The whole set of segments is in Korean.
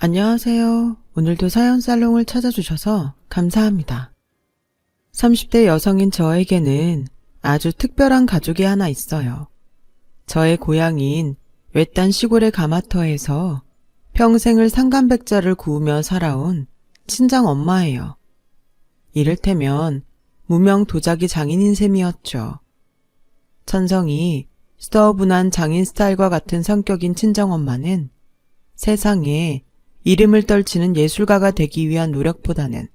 안녕하세요. 오늘도 사연 살롱을 찾아주셔서 감사합니다. 30대 여성인 저에게는 아주 특별한 가족이 하나 있어요. 저의 고향인 외딴 시골의 가마터에서 평생을 상간백자를 구우며 살아온 친정 엄마예요. 이를테면 무명 도자기 장인인 셈이었죠. 천성이 수더분한 장인 스타일과 같은 성격인 친정엄마는 세상에 이름을 떨치는 예술가가 되기 위한 노력보다는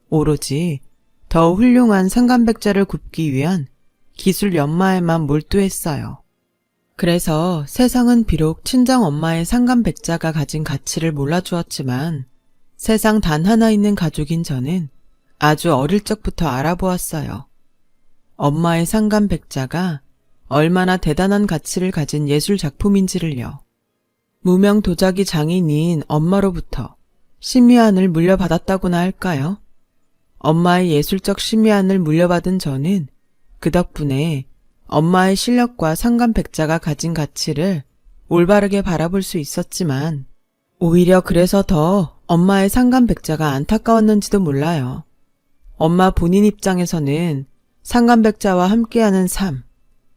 오로지 더 훌륭한 상간백자를 굽기 위한 기술 연마에만 몰두했어요. 그래서 세상은 비록 친정엄마의 상간백자가 가진 가치를 몰라주었지만 세상 단 하나 있는 가족인 저는 아주 어릴 적부터 알아보았어요. 엄마의 상간백자가 얼마나 대단한 가치를 가진 예술작품인지를요. 무명 도자기 장인인 엄마로부터 심의안을 물려받았다고나 할까요? 엄마의 예술적 심의안을 물려받은 저는 그 덕분에 엄마의 실력과 상간백자가 가진 가치를 올바르게 바라볼 수 있었지만 오히려 그래서 더 엄마의 상간백자가 안타까웠는지도 몰라요. 엄마 본인 입장에서는 상간백자와 함께하는 삶,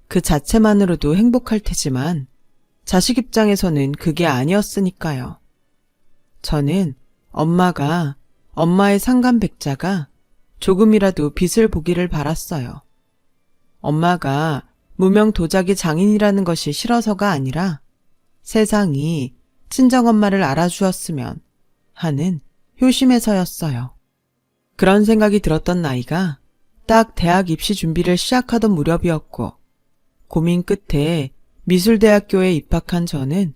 그 자체만으로도 행복할 테지만 자식 입장에서는 그게 아니었으니까요. 저는 엄마가, 엄마의 상간백자가 조금이라도 빛을 보기를 바랐어요. 엄마가 무명 도자기 장인이라는 것이 싫어서가 아니라 세상이 친정엄마를 알아주었으면 하는 효심에서였어요. 그런 생각이 들었던 나이가 딱 대학 입시 준비를 시작하던 무렵이었고 고민 끝에 미술대학교에 입학한 저는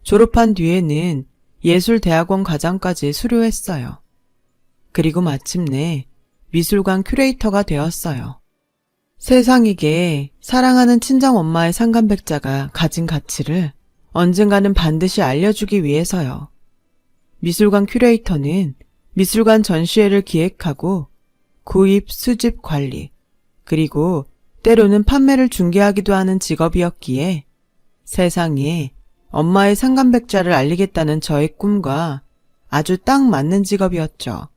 졸업한 뒤에는 예술대학원 과정까지 수료했어요. 그리고 마침내 미술관 큐레이터가 되었어요. 세상에게 사랑하는 친정엄마의 상간백자가 가진 가치를 언젠가는 반드시 알려주기 위해서요. 미술관 큐레이터는 미술관 전시회를 기획하고 구입, 수집, 관리, 그리고 때로는 판매를 중개하기도 하는 직업이었기에 세상에 엄마의 상간백자를 알리겠다는 저의 꿈과 아주 딱 맞는 직업이었죠.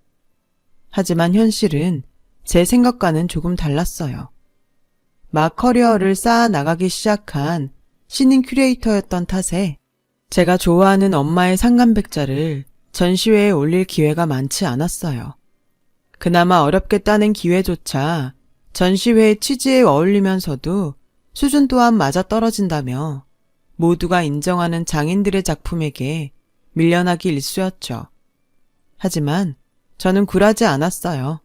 하지만 현실은 제 생각과는 조금 달랐어요. 막 커리어를 쌓아 나가기 시작한 신인 큐레이터였던 탓에 제가 좋아하는 엄마의 상간백자를 전시회에 올릴 기회가 많지 않았어요. 그나마 어렵게 따낸 기회조차 전시회의 취지에 어울리면서도 수준 또한 맞아떨어진다며 모두가 인정하는 장인들의 작품에게 밀려나기 일쑤였죠. 하지만 저는 굴하지 않았어요.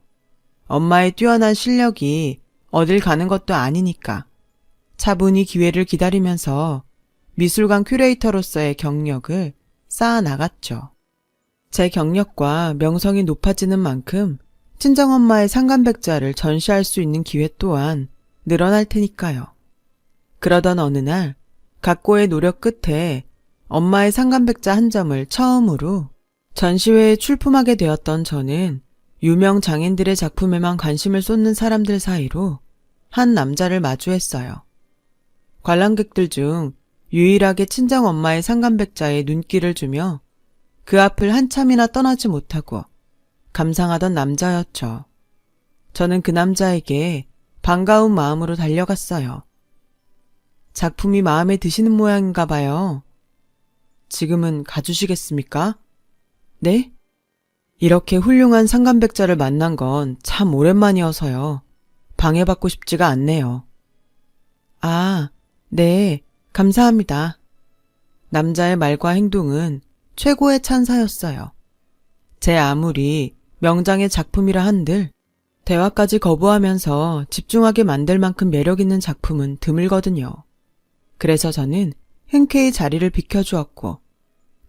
엄마의 뛰어난 실력이 어딜 가는 것도 아니니까 차분히 기회를 기다리면서 미술관 큐레이터로서의 경력을 쌓아 나갔죠. 제 경력과 명성이 높아지는 만큼 친정엄마의 상간백자를 전시할 수 있는 기회 또한 늘어날 테니까요. 그러던 어느 날 각고의 노력 끝에 엄마의 상간백자 한 점을 처음으로 전시회에 출품하게 되었던 저는 유명 장인들의 작품에만 관심을 쏟는 사람들 사이로 한 남자를 마주했어요. 관람객들 중 유일하게 친정엄마의 상간백자에 눈길을 주며 그 앞을 한참이나 떠나지 못하고 감상하던 남자였죠. 저는 그 남자에게 반가운 마음으로 달려갔어요. 작품이 마음에 드시는 모양인가 봐요. 지금은 가주시겠습니까? 네? 이렇게 훌륭한 상간백자를 만난 건 참 오랜만이어서요. 방해받고 싶지가 않네요. 아, 네, 감사합니다. 남자의 말과 행동은 최고의 찬사였어요. 제 아무리 명장의 작품이라 한들 대화까지 거부하면서 집중하게 만들 만큼 매력있는 작품은 드물거든요. 그래서 저는 흔쾌히 자리를 비켜주었고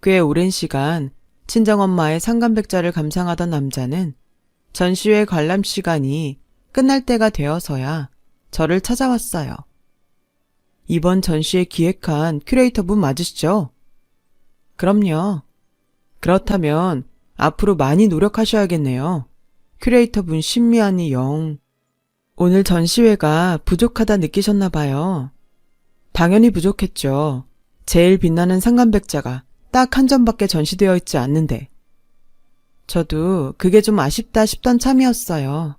꽤 오랜 시간 친정엄마의 상간백자를 감상하던 남자는 전시회 관람 시간이 끝날 때가 되어서야 저를 찾아왔어요. 이번 전시회 기획한 큐레이터분 맞으시죠? 그럼요. 그렇다면 앞으로 많이 노력하셔야겠네요. 큐레이터분 심미안이 영. 오늘 전시회가 부족하다 느끼셨나 봐요. 당연히 부족했죠. 제일 빛나는 상간백자가 딱 한 점밖에 전시되어 있지 않는데. 저도 그게 좀 아쉽다 싶던 참이었어요.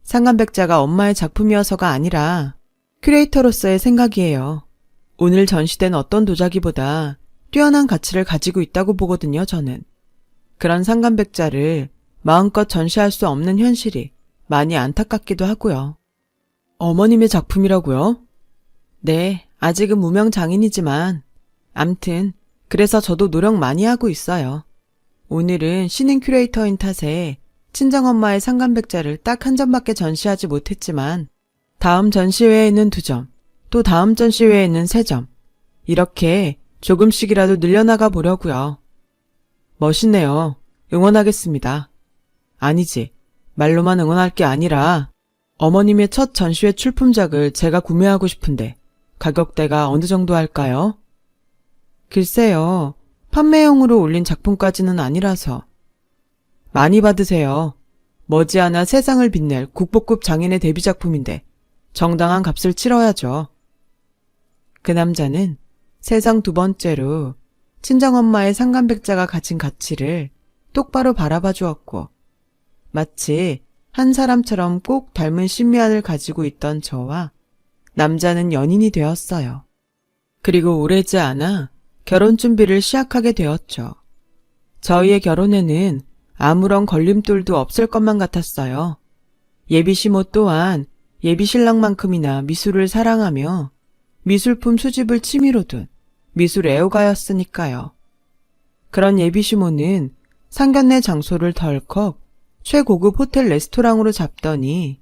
상간백자가 엄마의 작품이어서가 아니라 큐레이터로서의 생각이에요. 오늘 전시된 어떤 도자기보다 뛰어난 가치를 가지고 있다고 보거든요, 저는. 그런 상간백자를 마음껏 전시할 수 없는 현실이 많이 안타깝기도 하고요. 어머님의 작품이라고요? 네, 아직은 무명 장인이지만 암튼 그래서 저도 노력 많이 하고 있어요. 오늘은 신인 큐레이터인 탓에 친정엄마의 상간백자를 딱 한 점밖에 전시하지 못했지만 다음 전시회에는 2점, 또 다음 전시회에는 3점, 이렇게 조금씩이라도 늘려나가 보려고요. 멋있네요. 응원하겠습니다. 아니지, 말로만 응원할 게 아니라 어머님의 첫 전시회 출품작을 제가 구매하고 싶은데 가격대가 어느 정도 할까요? 글쎄요, 판매용으로 올린 작품까지는 아니라서. 많이 받으세요. 머지않아 세상을 빛낼 국보급 장인의 데뷔작품인데 정당한 값을 치러야죠. 그 남자는 세상 2번째로 친정엄마의 상간백자가 가진 가치를 똑바로 바라봐 주었고 마치 한 사람처럼 꼭 닮은 신미안을 가지고 있던 저와 남자는 연인이 되었어요. 그리고 오래지 않아 결혼 준비를 시작하게 되었죠. 저희의 결혼에는 아무런 걸림돌도 없을 것만 같았어요. 예비시모 또한 예비신랑만큼이나 미술을 사랑하며 미술품 수집을 취미로 둔 미술 애호가였으니까요. 그런 예비시모는 상견례 장소를 덜컥 최고급 호텔 레스토랑으로 잡더니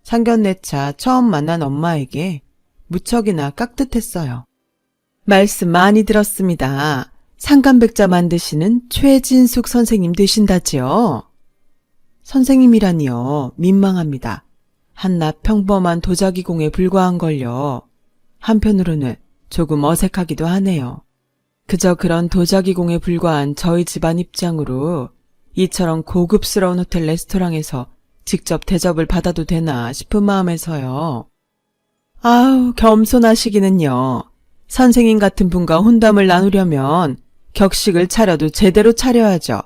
상견례차 처음 만난 엄마에게 무척이나 깍듯했어요. 말씀 많이 들었습니다. 상간백자 만드시는 최진숙 선생님 되신다지요? 선생님이라니요. 민망합니다. 한낱 평범한 도자기공에 불과한걸요. 한편으로는 조금 어색하기도 하네요. 그저 그런 도자기공에 불과한 저희 집안 입장으로 이처럼 고급스러운 호텔 레스토랑에서 직접 대접을 받아도 되나 싶은 마음에서요. 아우, 겸손하시기는요. 선생님 같은 분과 혼담을 나누려면 격식을 차려도 제대로 차려야죠.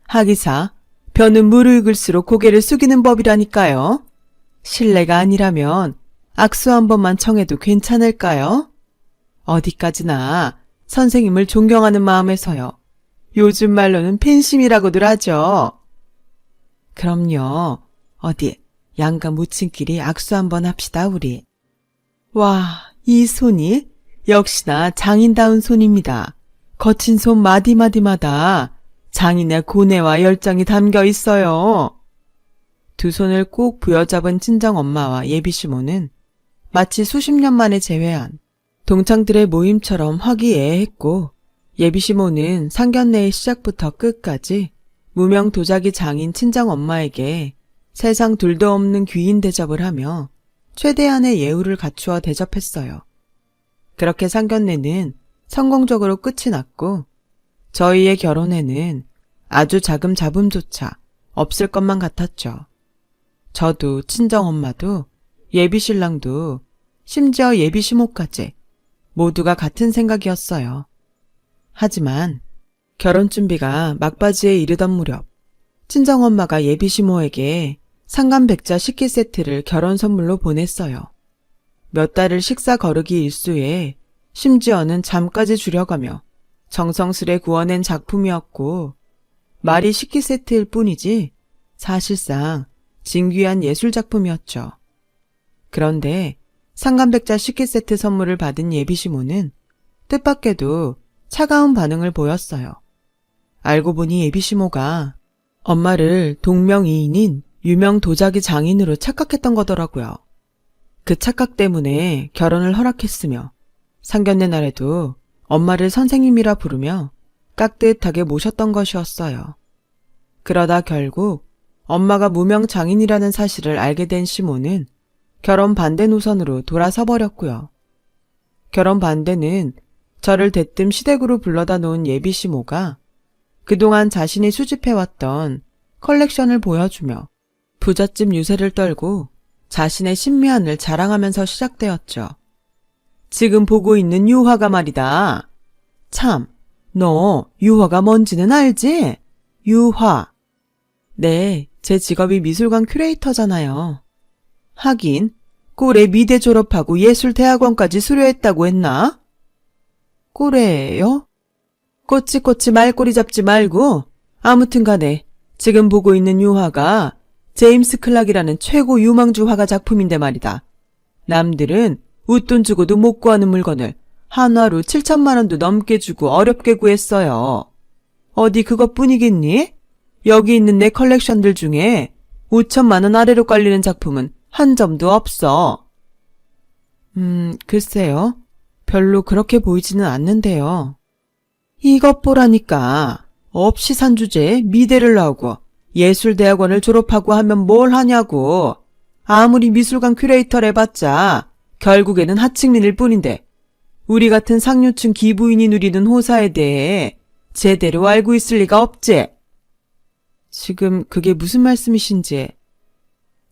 하기사, 벼는 무르익을수록 고개를 숙이는 법이라니까요. 실례가 아니라면 악수 한 번만 청해도 괜찮을까요? 어디까지나 선생님을 존경하는 마음에서요. 요즘 말로는 팬심이라고들 하죠. 그럼요. 어디 양가 모친끼리 악수 한번 합시다, 우리. 와, 이 손이 역시나 장인다운 손입니다. 거친 손 마디마디마다 장인의 고뇌와 열정이 담겨 있어요. 2 손을 꼭 부여잡은 친정엄마와 예비시모는 마치 수십 년 만에 재회한 동창들의 모임처럼 화기애애했고 예비시모는 상견례의 시작부터 끝까지 무명 도자기 장인 친정엄마에게 세상 둘도 없는 귀인 대접을 하며 최대한의 예우를 갖추어 대접했어요. 그렇게 상견례는 성공적으로 끝이 났고 저희의 결혼에는 아주 자금잡음조차 없을 것만 같았죠. 저도 친정엄마도 예비신랑도 심지어 예비시모까지 모두가 같은 생각이었어요. 하지만 결혼 준비가 막바지에 이르던 무렵 친정엄마가 예비시모에게 상간백자 식기 세트를 결혼 선물로 보냈어요. 몇 달을 식사 거르기 일수에 심지어는 잠까지 줄여가며 정성스레 구워낸 작품이었고 말이 식기 세트일 뿐이지 사실상 진귀한 예술작품이었죠. 그런데 상간백자 식기 세트 선물을 받은 예비시모는 뜻밖에도 차가운 반응을 보였어요. 알고 보니 예비시모가 엄마를 동명이인인 유명 도자기 장인으로 착각했던 거더라고요. 그 착각 때문에 결혼을 허락했으며 상견례 날에도 엄마를 선생님이라 부르며 깍듯하게 모셨던 것이었어요. 그러다 결국 엄마가 무명 장인이라는 사실을 알게 된 시모는 결혼 반대 노선으로 돌아서 버렸고요. 결혼 반대는 저를 대뜸 시댁으로 불러다 놓은 예비시모가 그동안 자신이 수집해왔던 컬렉션을 보여주며 부잣집 유세를 떨고 자신의 신미안을 자랑하면서 시작되었죠. 지금 보고 있는 이 화가 말이다. 참, 너 유화가 뭔지는 알지? 유화. 네, 제 직업이 미술관 큐레이터잖아요. 하긴 꼴에 미대 졸업하고 예술대학원까지 수료했다고 했나? 꼴에요? 꼬치꼬치 말꼬리 잡지 말고 아무튼 간에 지금 보고 있는 유화가 제임스 클락이라는 최고 유망주 화가 작품인데 말이다. 남들은 웃돈 주고도 못 구하는 물건을 한화로 7천만 원도 넘게 주고 어렵게 구했어요. 어디 그것뿐이겠니? 여기 있는 내 컬렉션들 중에 5천만 원 아래로 깔리는 작품은 한 점도 없어. 글쎄요. 별로 그렇게 보이지는 않는데요. 이것 보라니까. 없이 산 주제에 미대를 나오고 예술대학원을 졸업하고 하면 뭘 하냐고. 아무리 미술관 큐레이터를 해봤자 결국에는 하층민일 뿐인데 우리 같은 상류층 기부인이 누리는 호사에 대해 제대로 알고 있을 리가 없지. 지금 그게 무슨 말씀이신지.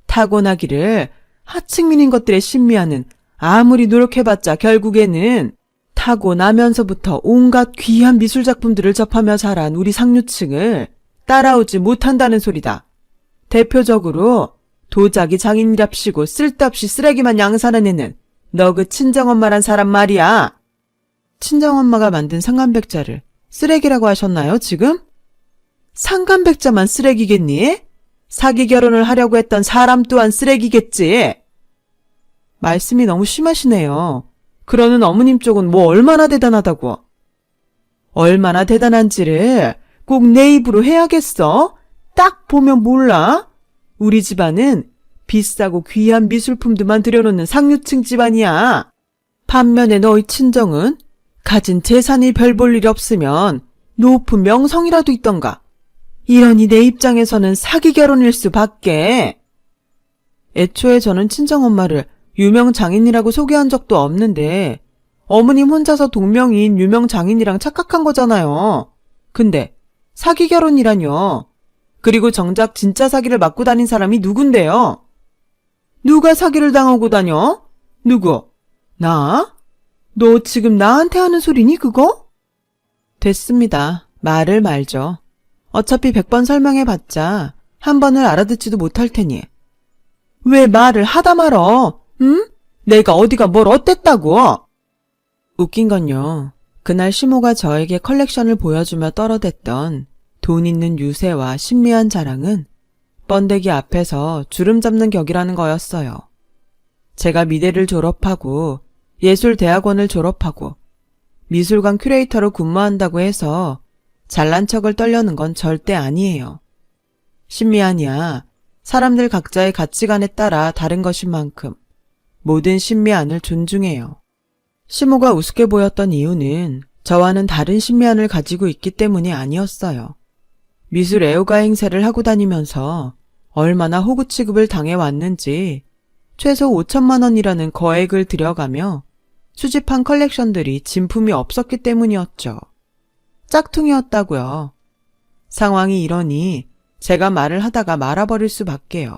타고나기를 하층민인 것들의 신미하는 아무리 노력해봤자 결국에는 타고나면서부터 온갖 귀한 미술작품들을 접하며 자란 우리 상류층을 따라오지 못한다는 소리다. 대표적으로 도자기 장인이랍시고 쓸데없이 쓰레기만 양산해 내는 너 그 친정엄마란 사람 말이야. 친정엄마가 만든 상간백자를 쓰레기라고 하셨나요, 지금? 상간백자만 쓰레기겠니? 사기 결혼을 하려고 했던 사람 또한 쓰레기겠지. 말씀이 너무 심하시네요. 그러는 어머님 쪽은 뭐 얼마나 대단하다고. 얼마나 대단한지를 꼭 내 입으로 해야겠어? 딱 보면 몰라? 우리 집안은 비싸고 귀한 미술품들만 들여놓는 상류층 집안이야. 반면에 너희 친정은 가진 재산이 별 볼 일 없으면 높은 명성이라도 있던가. 이러니 내 입장에서는 사기 결혼일 수밖에. 애초에 저는 친정엄마를 유명 장인이라고 소개한 적도 없는데 어머님 혼자서 동명이인 유명 장인이랑 착각한 거잖아요. 근데 사기 결혼이라뇨. 그리고 정작 진짜 사기를 맞고 다닌 사람이 누군데요? 누가 사기를 당하고 다녀? 누구? 나? 너 지금 나한테 하는 소리니 그거? 됐습니다. 말을 말죠. 어차피 100번 설명해봤자 한 번을 알아듣지도 못할 테니. 왜 말을 하다 말어? 응? 내가 어디가 뭘 어땠다고? 웃긴 건요. 그날 시모가 저에게 컬렉션을 보여주며 떨어댔던 돈 있는 유세와 신미한 자랑은 번데기 앞에서 주름 잡는 격이라는 거였어요. 제가 미대를 졸업하고 예술대학원을 졸업하고 미술관 큐레이터로 근무한다고 해서 잘난 척을 떨려는 건 절대 아니에요. 신미안이야. 사람들 각자의 가치관에 따라 다른 것인 만큼 모든 신미안을 존중해요. 시모가 우습게 보였던 이유는 저와는 다른 신미안을 가지고 있기 때문이 아니었어요. 미술 애호가 행세를 하고 다니면서 얼마나 호구 취급을 당해왔는지 최소 5천만 원이라는 거액을 들여가며 수집한 컬렉션들이 진품이 없었기 때문이었죠. 짝퉁이었다고요. 상황이 이러니 제가 말을 하다가 말아버릴 수밖에요.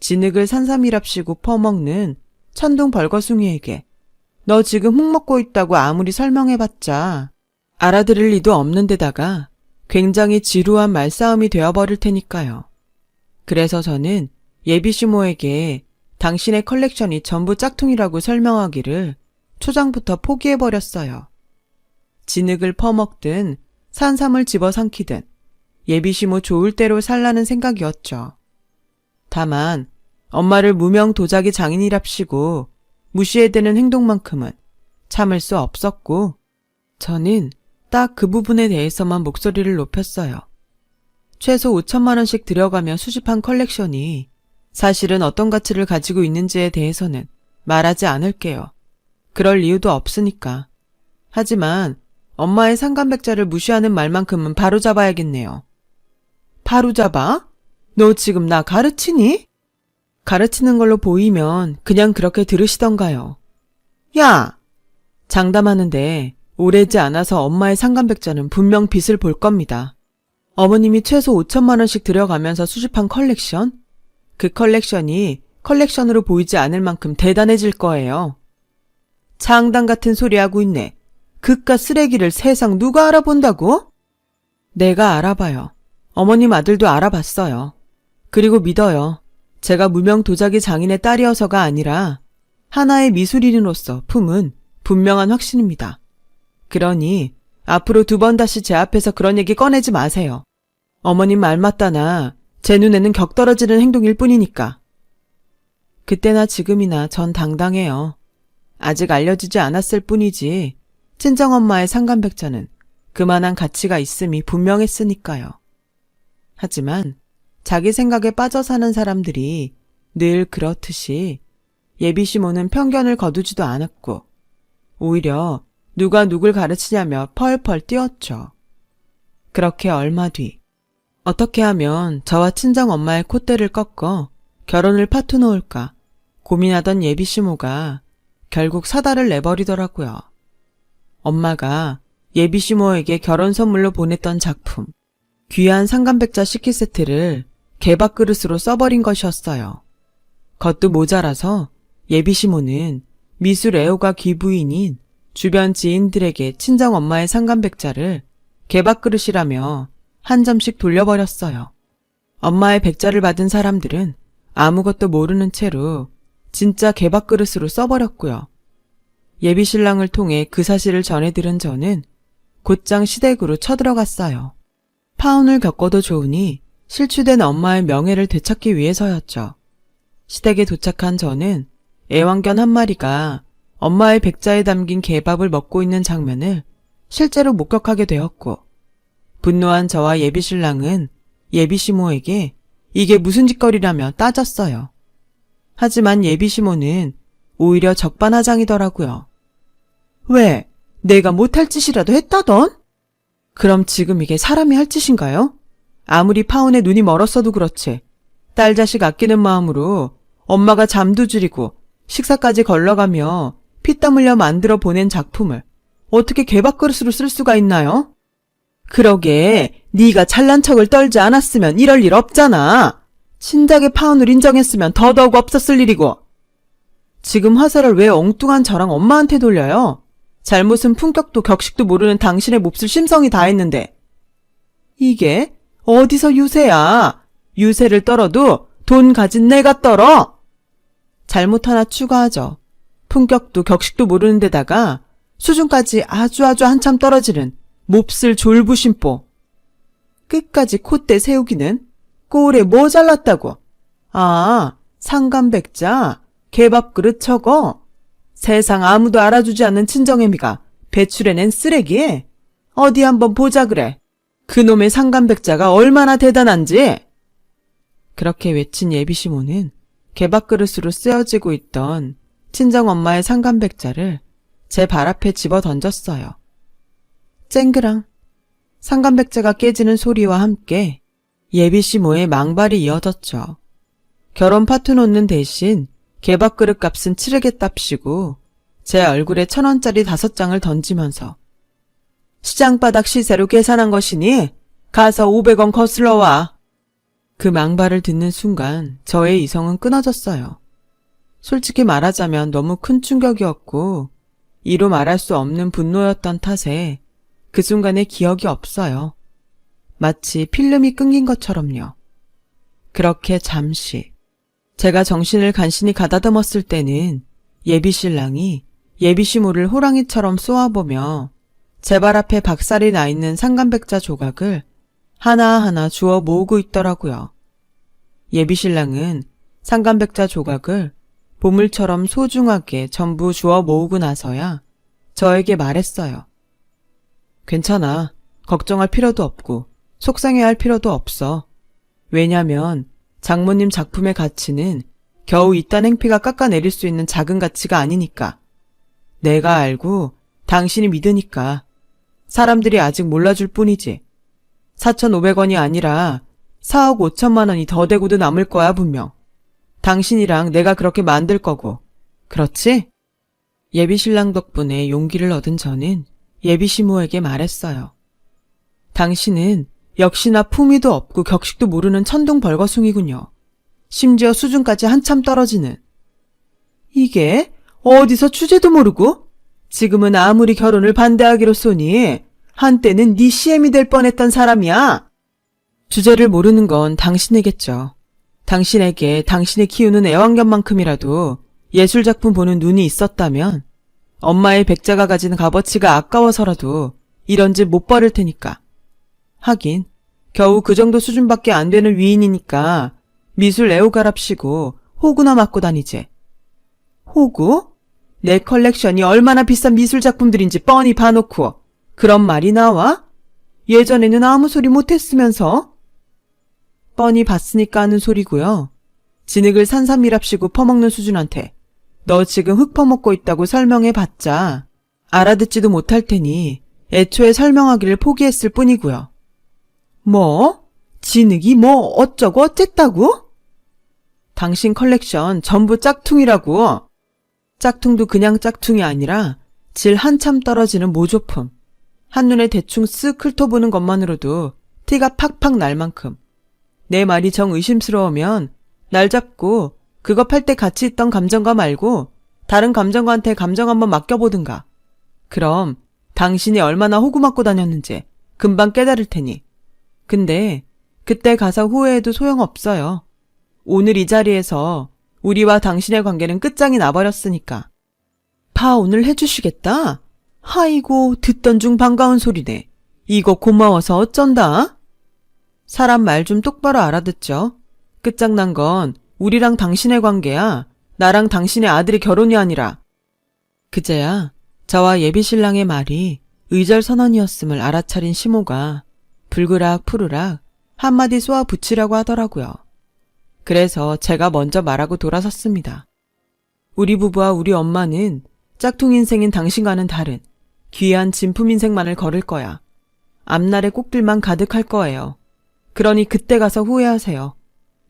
진흙을 산삼이랍시고 퍼먹는 천둥 벌거숭이에게 너 지금 흙 먹고 있다고 아무리 설명해봤자 알아들을 리도 없는 데다가 굉장히 지루한 말싸움이 되어버릴 테니까요. 그래서 저는 예비시모에게 당신의 컬렉션이 전부 짝퉁이라고 설명하기를 초장부터 포기해버렸어요. 진흙을 퍼먹든 산삼을 집어삼키든 예비시모 좋을 대로 살라는 생각이었죠. 다만 엄마를 무명 도자기 장인이랍시고 무시해대는 행동만큼은 참을 수 없었고 저는 딱 그 부분에 대해서만 목소리를 높였어요. 최소 5천만 원씩 들여가며 수집한 컬렉션이 사실은 어떤 가치를 가지고 있는지에 대해서는 말하지 않을게요. 그럴 이유도 없으니까. 하지만 엄마의 상간백자를 무시하는 말만큼은 바로잡아야겠네요. 바로잡아? 너 지금 나 가르치니? 가르치는 걸로 보이면 그냥 그렇게 들으시던가요. 야! 장담하는데 오래지 않아서 엄마의 상간백자는 분명 빛을 볼 겁니다. 어머님이 최소 5천만 원씩 들여가면서 수집한 컬렉션? 그 컬렉션이 컬렉션으로 보이지 않을 만큼 대단해질 거예요. 장당 같은 소리 하고 있네. 그깟 쓰레기를 세상 누가 알아본다고? 내가 알아봐요. 어머님 아들도 알아봤어요. 그리고 믿어요. 제가 무명 도자기 장인의 딸이어서가 아니라 하나의 미술인으로서 품은 분명한 확신입니다. 그러니 앞으로 2번 다시 제 앞에서 그런 얘기 꺼내지 마세요. 어머님 말 맞다나 제 눈에는 격떨어지는 행동일 뿐이니까. 그때나 지금이나 전 당당해요. 아직 알려지지 않았을 뿐이지 친정엄마의 상간백자는 그만한 가치가 있음이 분명했으니까요. 하지만 자기 생각에 빠져 사는 사람들이 늘 그렇듯이 예비시모는 편견을 거두지도 않았고 오히려 누가 누굴 가르치냐며 펄펄 뛰었죠. 그렇게 얼마 뒤 어떻게 하면 저와 친정엄마의 콧대를 꺾어 결혼을 파토놓을까 고민하던 예비시모가 결국 사달을 내버리더라고요. 엄마가 예비시모에게 결혼 선물로 보냈던 작품, 귀한 상간백자 식기 세트를 개밥그릇으로 써버린 것이었어요. 겉도 모자라서 예비시모는 미술 애호가 귀부인인 주변 지인들에게 친정엄마의 상간백자를 개밥그릇이라며 한 점씩 돌려버렸어요. 엄마의 백자를 받은 사람들은 아무것도 모르는 채로 진짜 개밥그릇으로 써버렸고요. 예비신랑을 통해 그 사실을 전해들은 저는 곧장 시댁으로 쳐들어갔어요. 파혼을 겪어도 좋으니 실추된 엄마의 명예를 되찾기 위해서였죠. 시댁에 도착한 저는 애완견 한 마리가 엄마의 백자에 담긴 개밥을 먹고 있는 장면을 실제로 목격하게 되었고 분노한 저와 예비신랑은 예비시모에게 이게 무슨 짓거리라며 따졌어요. 하지만 예비시모는 오히려 적반하장이더라고요. 왜? 내가 못할 짓이라도 했다던? 그럼 지금 이게 사람이 할 짓인가요? 아무리 파혼에 눈이 멀었어도 그렇지. 딸 자식 아끼는 마음으로 엄마가 잠도 줄이고 식사까지 걸러가며 피땀 흘려 만들어 보낸 작품을 어떻게 개밥그릇으로 쓸 수가 있나요? 그러게 네가 잘난 척을 떨지 않았으면 이럴 일 없잖아. 친작의 파혼을 인정했으면 더더욱 없었을 일이고. 지금 화살을 왜 엉뚱한 저랑 엄마한테 돌려요? 잘못은 품격도 격식도 모르는 당신의 몹쓸 심성이 다 했는데. 이게 어디서 유세야. 유세를 떨어도 돈 가진 내가 떨어. 잘못 하나 추가하죠. 품격도 격식도 모르는 데다가 수준까지 아주 한참 떨어지는 몹쓸 졸부심보. 끝까지 콧대 세우기는 꼴에 뭐 잘났다고. 아, 상간백자, 개밥그릇 저거. 세상 아무도 알아주지 않는 친정애미가 배출해낸 쓰레기? 어디 한번 보자 그래. 그놈의 상간백자가 얼마나 대단한지. 그렇게 외친 예비시모는 개밥그릇으로 쓰여지고 있던 친정엄마의 상간백자를 제 발 앞에 집어 던졌어요. 쨍그랑 상간백자가 깨지는 소리와 함께 예비시모의 망발이 이어졌죠. 결혼 파토 놓는 대신 개밥그릇 값은 치르겠답시고 제 얼굴에 1,000원짜리 5장을 던지면서 시장바닥 시세로 계산한 것이니 가서 500원 거슬러 와. 그 망발을 듣는 순간 저의 이성은 끊어졌어요. 솔직히 말하자면 너무 큰 충격이었고 이루 말할 수 없는 분노였던 탓에 그 순간의 기억이 없어요. 마치 필름이 끊긴 것처럼요. 그렇게 잠시 제가 정신을 간신히 가다듬었을 때는 예비신랑이 예비시모를 호랑이처럼 쏘아보며 제 발 앞에 박살이 나 있는 상간백자 조각을 하나하나 주워 모으고 있더라고요. 예비신랑은 상간백자 조각을 보물처럼 소중하게 전부 주워 모으고 나서야 저에게 말했어요. 괜찮아. 걱정할 필요도 없고 속상해할 필요도 없어. 왜냐면 장모님 작품의 가치는 겨우 이딴 행피가 깎아내릴 수 있는 작은 가치가 아니니까. 내가 알고 당신이 믿으니까. 사람들이 아직 몰라줄 뿐이지. 4,500원이 아니라 4억 5천만 원이 더 되고도 남을 거야 분명. 당신이랑 내가 그렇게 만들 거고. 그렇지? 예비신랑 덕분에 용기를 얻은 저는 예비시모에게 말했어요. 당신은 역시나 품위도 없고 격식도 모르는 천둥벌거숭이군요. 심지어 수준까지 한참 떨어지는. 이게 어디서 주제도 모르고 지금은 아무리 결혼을 반대하기로 쏘니 한때는 네 CM이 될 뻔했던 사람이야. 주제를 모르는 건 당신이겠죠. 당신에게 당신이 키우는 애완견만큼이라도 예술작품 보는 눈이 있었다면 엄마의 백자가 가진 값어치가 아까워서라도 이런 짓 못 벌일 테니까. 하긴 겨우 그 정도 수준밖에 안 되는 위인이니까 미술 애호가랍시고 호구나 맞고 다니지. 호구? 내 컬렉션이 얼마나 비싼 미술작품들인지 뻔히 봐놓고 그런 말이 나와? 예전에는 아무 소리 못했으면서? 뻔히 봤으니까 하는 소리고요. 진흙을 산삼이랍시고 퍼먹는 수준한테 너 지금 흙 퍼먹고 있다고 설명해봤자 알아듣지도 못할 테니 애초에 설명하기를 포기했을 뿐이고요. 뭐? 진흙이 뭐 어쩌고 어쨌다고? 당신 컬렉션 전부 짝퉁이라고. 짝퉁도 그냥 짝퉁이 아니라 질 한참 떨어지는 모조품. 한눈에 대충 쓱 훑어보는 것만으로도 티가 팍팍 날 만큼. 내 말이 정 의심스러우면 날 잡고 그거 팔 때 같이 있던 감정가 말고 다른 감정가한테 감정 한번 맡겨보든가. 그럼 당신이 얼마나 호구 맞고 다녔는지 금방 깨달을 테니. 근데 그때 가서 후회해도 소용없어요. 오늘 이 자리에서 우리와 당신의 관계는 끝장이 나버렸으니까. 파혼을 해주시겠다? 아이고 듣던 중 반가운 소리네. 이거 고마워서 어쩐다? 사람 말 좀 똑바로 알아듣죠. 끝장난 건 우리랑 당신의 관계야. 나랑 당신의 아들이 결혼이 아니라. 그제야 저와 예비신랑의 말이 의절선언이었음을 알아차린 시모가 불그락 푸르락 한마디 쏘아 붙이라고 하더라고요. 그래서 제가 먼저 말하고 돌아섰습니다. 우리 부부와 우리 엄마는 짝퉁 인생인 당신과는 다른 귀한 진품 인생만을 걸을 거야. 앞날의 꽃길만 가득할 거예요. 그러니 그때 가서 후회하세요.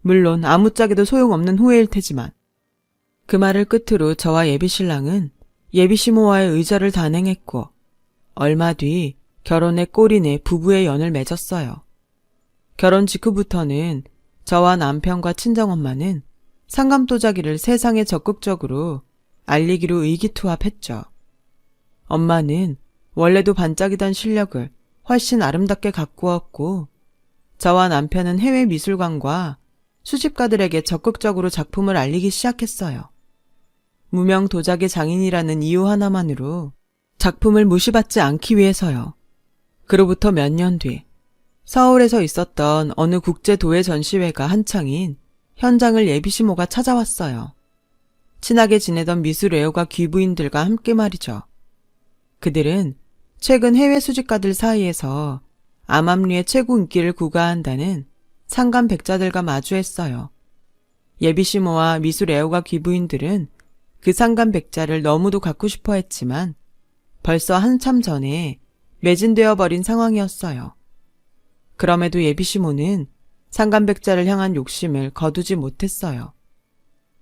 물론 아무짝에도 소용없는 후회일 테지만. 그 말을 끝으로 저와 예비신랑은 예비시모와의 의절을 단행했고 얼마 뒤 결혼의 꼬리내 부부의 연을 맺었어요. 결혼 직후부터는 저와 남편과 친정엄마는 상감도자기를 세상에 적극적으로 알리기로 의기투합했죠. 엄마는 원래도 반짝이던 실력을 훨씬 아름답게 가꾸었고 저와 남편은 해외 미술관과 수집가들에게 적극적으로 작품을 알리기 시작했어요. 무명 도자기 장인이라는 이유 하나만으로 작품을 무시받지 않기 위해서요. 그로부터 몇 년 뒤 서울에서 있었던 어느 국제도예 전시회가 한창인 현장을 예비시모가 찾아왔어요. 친하게 지내던 미술 애호가 귀부인들과 함께 말이죠. 그들은 최근 해외 수집가들 사이에서 암암리의 최고 인기를 구가한다는 상감백자들과 마주했어요. 예비시모와 미술 애호가 귀부인들은 그 상감백자를 너무도 갖고 싶어 했지만 벌써 한참 전에 매진되어 버린 상황이었어요. 그럼에도 예비시모는 상감백자를 향한 욕심을 거두지 못했어요.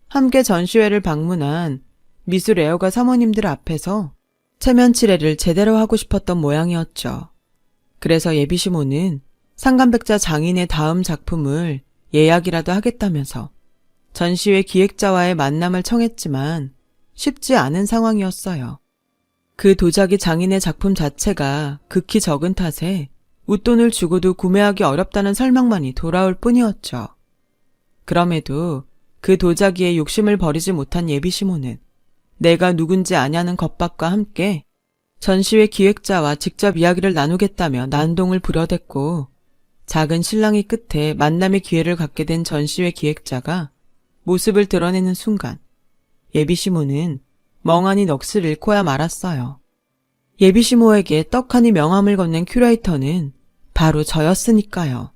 함께 전시회를 방문한 미술 애호가 사모님들 앞에서 체면치레를 제대로 하고 싶었던 모양이었죠. 그래서 예비시모는 상감백자 장인의 다음 작품을 예약이라도 하겠다면서 전시회 기획자와의 만남을 청했지만 쉽지 않은 상황이었어요. 그 도자기 장인의 작품 자체가 극히 적은 탓에 웃돈을 주고도 구매하기 어렵다는 설명만이 돌아올 뿐이었죠. 그럼에도 그 도자기에 욕심을 버리지 못한 예비시모는 내가 누군지 아냐는 겁박과 함께 전시회 기획자와 직접 이야기를 나누겠다며 난동을 부려댔고 작은 실랑이 끝에 만남의 기회를 갖게 된 전시회 기획자가 모습을 드러내는 순간 예비시모는 멍하니 넋을 잃고야 말았어요. 예비시모에게 떡하니 명함을 건넨 큐레이터는 바로 저였으니까요.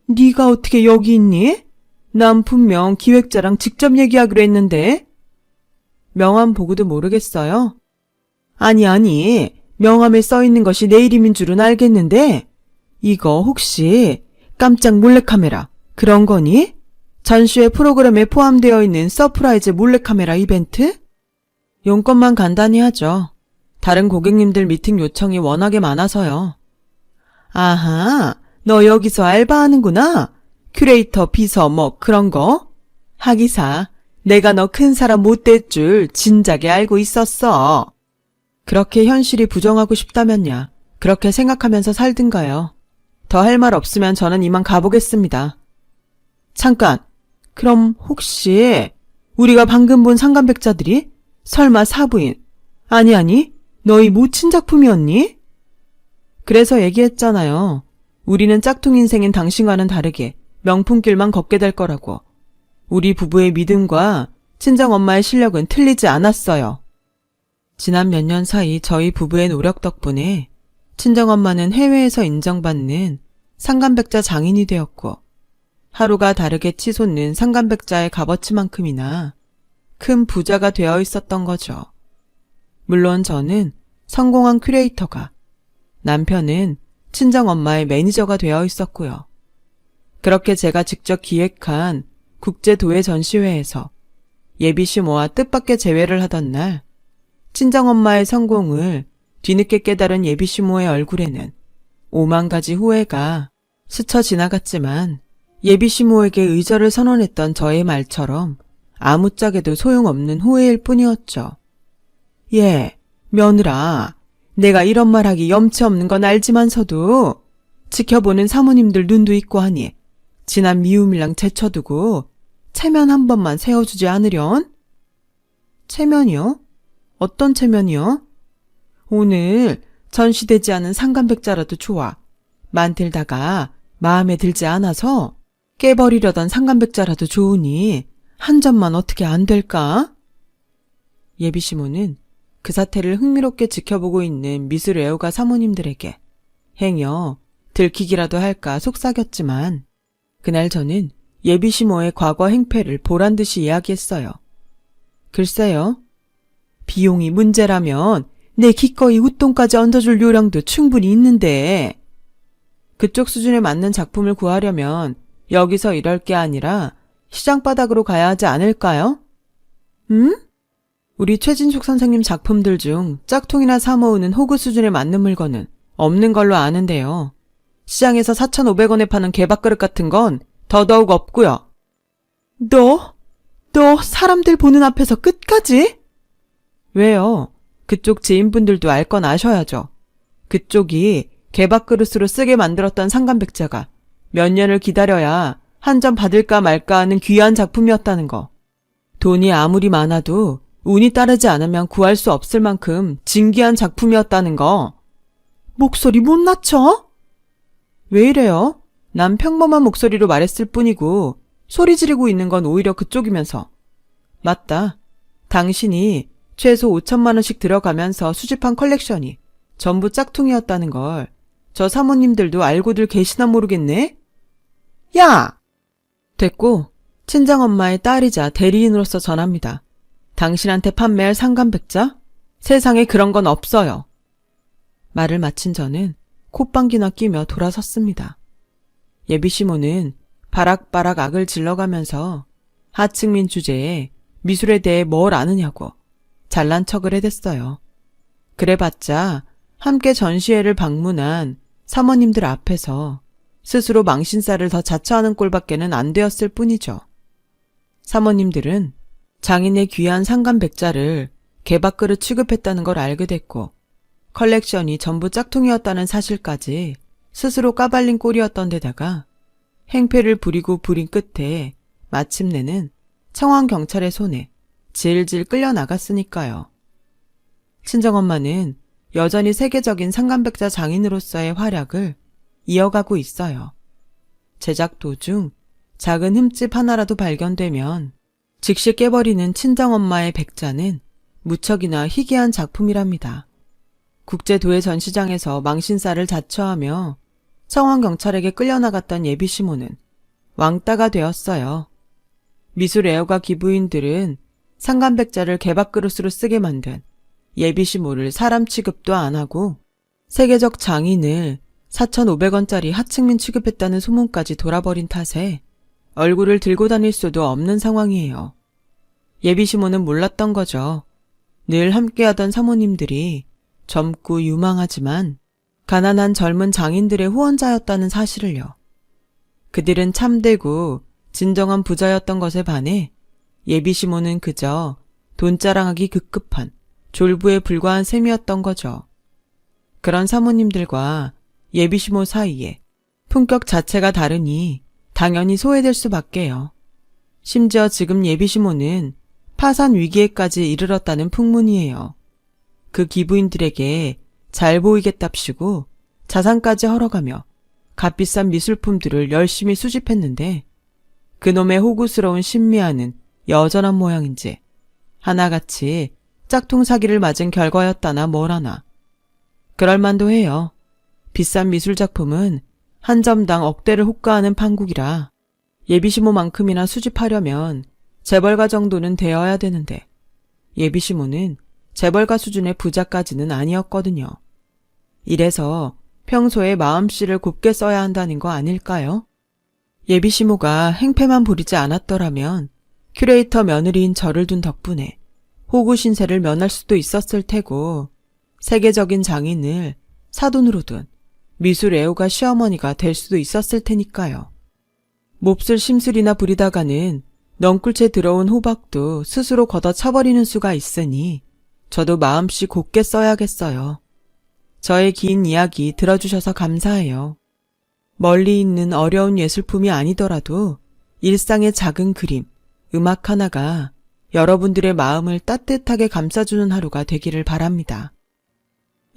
네가 어떻게 여기 있니? 난 분명 기획자랑 직접 얘기하기로 했는데. 명함 보고도 모르겠어요? 아니, 명함에 써있는 것이 내 이름인 줄은 알겠는데 이거 혹시 깜짝 몰래카메라 그런 거니? 전시회 프로그램에 포함되어 있는 서프라이즈 몰래카메라 이벤트? 용건만 간단히 하죠. 다른 고객님들 미팅 요청이 워낙에 많아서요. 아하, 너 여기서 알바하는구나. 큐레이터, 비서 뭐 그런 거? 하기사, 내가 너 큰 사람 못 될 줄 진작에 알고 있었어. 그렇게 현실이 부정하고 싶다면야 그렇게 생각하면서 살든가요. 더 할 말 없으면 저는 이만 가보겠습니다. 잠깐, 그럼 혹시 우리가 방금 본 상간백자들이 설마 사부인, 아니 너희 모친 작품이었니? 그래서 얘기했잖아요. 우리는 짝퉁 인생인 당신과는 다르게 명품길만 걷게 될 거라고. 우리 부부의 믿음과 친정엄마의 실력은 틀리지 않았어요. 지난 몇 년 사이 저희 부부의 노력 덕분에 친정엄마는 해외에서 인정받는 상간백자 장인이 되었고, 하루가 다르게 치솟는 상간백자의 값어치만큼이나 큰 부자가 되어 있었던 거죠. 물론 저는 성공한 큐레이터가, 남편은 친정엄마의 매니저가 되어 있었고요. 그렇게 제가 직접 기획한 국제도예 전시회에서 예비시 모아 뜻밖의 재회를 하던 날, 친정엄마의 성공을 뒤늦게 깨달은 예비시모의 얼굴에는 5만 가지 후회가 스쳐 지나갔지만, 예비시모에게 의절을 선언했던 저의 말처럼 아무짝에도 소용없는 후회일 뿐이었죠. 예, 며느라, 내가 이런 말하기 염치 없는 건 알지만서도 지켜보는 사모님들 눈도 있고 하니 지난 미움이랑 제쳐두고 체면 한 번만 세워주지 않으련? 체면이요? 어떤 체면이요? 오늘 전시되지 않은 상간백자라도 좋아. 만들다가 마음에 들지 않아서 깨버리려던 상간백자라도 좋으니 한 점만 어떻게 안 될까? 예비시모는 그 사태를 흥미롭게 지켜보고 있는 미술 애호가 사모님들에게 행여 들키기라도 할까 속삭였지만, 그날 저는 예비시모의 과거 행패를 보란듯이 이야기했어요. 글쎄요. 비용이 문제라면 내 기꺼이 웃돈까지 얹어줄 요량도 충분히 있는데, 그쪽 수준에 맞는 작품을 구하려면 여기서 이럴 게 아니라 시장 바닥으로 가야 하지 않을까요? 우리 최진숙 선생님 작품들 중 짝퉁이나 사모으는 호구 수준에 맞는 물건은 없는 걸로 아는데요. 시장에서 4,500원에 파는 개밥그릇 같은 건 더더욱 없고요. 너 사람들 보는 앞에서 끝까지? 왜요? 그쪽 지인분들도 알 건 아셔야죠. 그쪽이 개밥그릇으로 쓰게 만들었던 상간백자가 몇 년을 기다려야 한 점 받을까 말까 하는 귀한 작품이었다는 거. 돈이 아무리 많아도 운이 따르지 않으면 구할 수 없을 만큼 진귀한 작품이었다는 거. 목소리 못 낮춰? 왜 이래요? 난 평범한 목소리로 말했을 뿐이고 소리 지르고 있는 건 오히려 그쪽이면서. 맞다. 당신이 최소 5천만 원씩 들어가면서 수집한 컬렉션이 전부 짝퉁이었다는 걸 저 사모님들도 알고들 계시나 모르겠네? 야! 됐고, 친정엄마의 딸이자 대리인으로서 전합니다. 당신한테 판매할 상간백자? 세상에 그런 건 없어요. 말을 마친 저는 콧방귀나 끼며 돌아섰습니다. 예비시모는 바락바락 악을 질러가면서 하층민 주제에 미술에 대해 뭘 아느냐고 잘난 척을 해댔어요. 그래봤자 함께 전시회를 방문한 사모님들 앞에서 스스로 망신살을 더 자처하는 꼴밖에는 안 되었을 뿐이죠. 사모님들은 장인의 귀한 상간백자를 개밥그릇 취급했다는 걸 알게 됐고, 컬렉션이 전부 짝퉁이었다는 사실까지 스스로 까발린 꼴이었던 데다가 행패를 부리고 부린 끝에 마침내는 청왕경찰의 손에 질질 끌려나갔으니까요. 친정엄마는 여전히 세계적인 상간백자 장인으로서의 활약을 이어가고 있어요. 제작 도중 작은 흠집 하나라도 발견되면 즉시 깨버리는 친정엄마의 백자는 무척이나 희귀한 작품이랍니다. 국제도예 전시장에서 망신살을 자처하며 청왕경찰에게 끌려나갔던 예비시모는 왕따가 되었어요. 미술 애호가 기부인들은 상간백자를 개밥그릇으로 쓰게 만든 예비시모를 사람 취급도 안 하고 세계적 장인을 4,500원짜리 하층민 취급했다는 소문까지 돌아버린 탓에 얼굴을 들고 다닐 수도 없는 상황이에요. 예비시모는 몰랐던 거죠. 늘 함께하던 사모님들이 젊고 유망하지만 가난한 젊은 장인들의 후원자였다는 사실을요. 그들은 참되고 진정한 부자였던 것에 반해 예비시모는 그저 돈 자랑하기 급급한 졸부에 불과한 셈이었던 거죠. 그런 사모님들과 예비시모 사이에 품격 자체가 다르니 당연히 소외될 수밖에요. 심지어 지금 예비시모는 파산 위기에까지 이르렀다는 풍문이에요. 그 기부인들에게 잘 보이겠답시고 자산까지 헐어가며 값비싼 미술품들을 열심히 수집했는데 그놈의 호구스러운 신미아는 여전한 모양인지 하나같이 짝퉁 사기를 맞은 결과였다나 뭐라나. 그럴만도 해요. 비싼 미술작품은 한 점당 억대를 호가하는 판국이라 예비시모만큼이나 수집하려면 재벌가 정도는 되어야 되는데 예비시모는 재벌가 수준의 부자까지는 아니었거든요. 이래서 평소에 마음씨를 곱게 써야 한다는 거 아닐까요? 예비시모가 행패만 부리지 않았더라면 큐레이터 며느리인 저를 둔 덕분에 호구 신세를 면할 수도 있었을 테고 세계적인 장인을 사돈으로 둔 미술 애호가 시어머니가 될 수도 있었을 테니까요. 몹쓸 심술이나 부리다가는 넝쿨채 들어온 호박도 스스로 걷어차버리는 수가 있으니 저도 마음씨 곱게 써야겠어요. 저의 긴 이야기 들어주셔서 감사해요. 멀리 있는 어려운 예술품이 아니더라도 일상의 작은 그림, 음악 하나가 여러분들의 마음을 따뜻하게 감싸주는 하루가 되기를 바랍니다.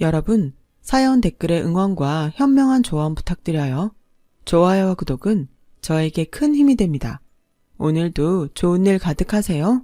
여러분, 사연 댓글에 응원과 현명한 조언 부탁드려요. 좋아요와 구독은 저에게 큰 힘이 됩니다. 오늘도 좋은 일 가득하세요.